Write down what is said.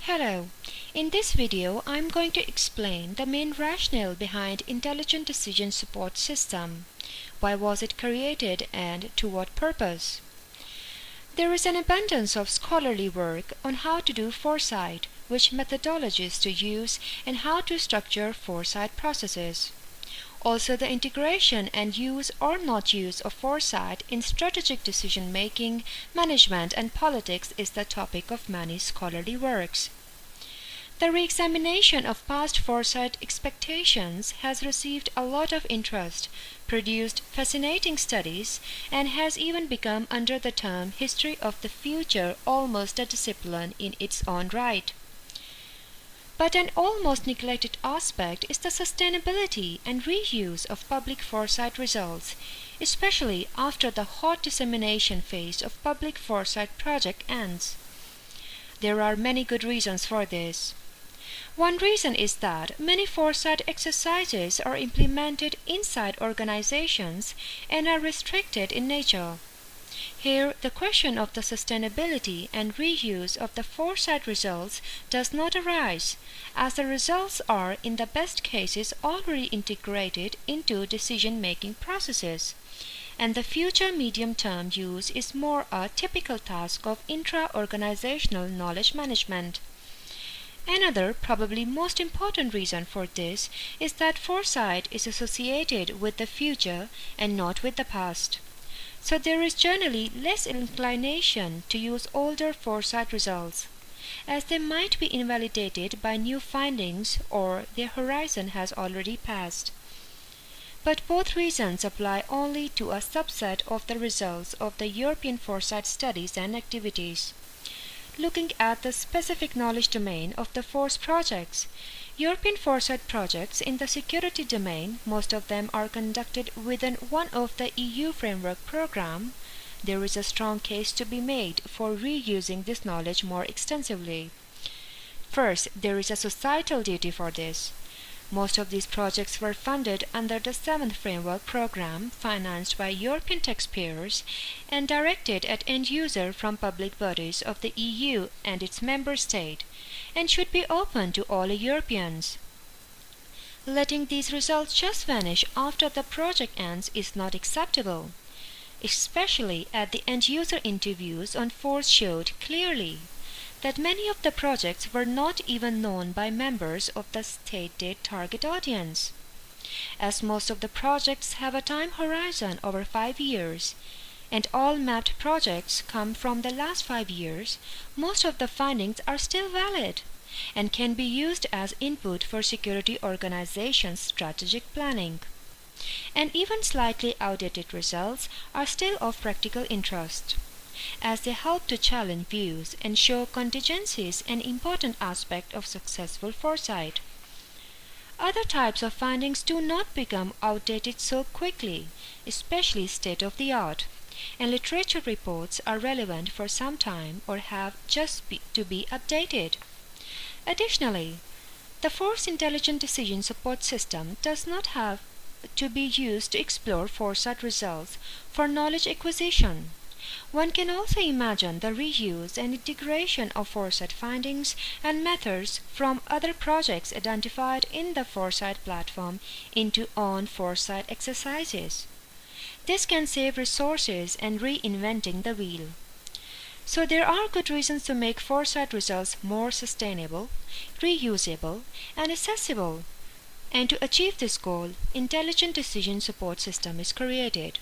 Hello. In this video, I'm going to explain the main rationale behind Intelligent Decision Support System. Why was it created and to what purpose? There is an abundance of scholarly work on how to do foresight, which methodologies to use, and how to structure foresight processes. Also, the integration and use or not use of foresight in strategic decision-making, management, and politics is the topic of many scholarly works. The re-examination of past foresight expectations has received a lot of interest, produced fascinating studies, and has even become under the term history of the future almost a discipline in its own right. But an almost neglected aspect is the sustainability and reuse of public foresight results, especially after the hot dissemination phase of public foresight project ends. There are many good reasons for this. One reason is that many foresight exercises are implemented inside organizations and are restricted in nature. Here, the question of the sustainability and reuse of the foresight results does not arise, as the results are, in the best cases, already integrated into decision-making processes, and the future medium-term use is more a typical task of intra-organizational knowledge management. Another, probably most important reason for this is that foresight is associated with the future and not with the past. So there is generally less inclination to use older foresight results, as they might be invalidated by new findings or their horizon has already passed. But both reasons apply only to a subset of the results of the European foresight studies and activities. Looking at the specific knowledge domain of the FORCE projects, European foresight projects in the security domain, most of them are conducted within one of the EU framework program. There is a strong case to be made for reusing this knowledge more extensively. First, there is a societal duty for this. Most of these projects were funded under the 7th Framework Program, financed by European taxpayers and directed at end user from public bodies of the EU and its member state, and should be open to all Europeans. Letting these results just vanish after the project ends is not acceptable, especially as the end user interviews on FORCE showed clearly that many of the projects were not even known by members of the stated target audience. As most of the projects have a time horizon over 5 years, and all mapped projects come from the last 5 years, most of the findings are still valid and can be used as input for security organizations' strategic planning. And even slightly outdated results are still of practical interest, as they help to challenge views and show contingencies, an important aspect of successful foresight. Other types of findings do not become outdated so quickly, especially state-of-the-art, and literature reports are relevant for some time or have to be updated. Additionally, the FORCE Intelligent Decision Support System does not have to be used to explore foresight results for knowledge acquisition. One can also imagine the reuse and integration of foresight findings and methods from other projects identified in the foresight platform into own foresight exercises. This can save resources and reinventing the wheel. So there are good reasons to make foresight results more sustainable, reusable, and accessible. And to achieve this goal, Intelligent Decision Support System is created.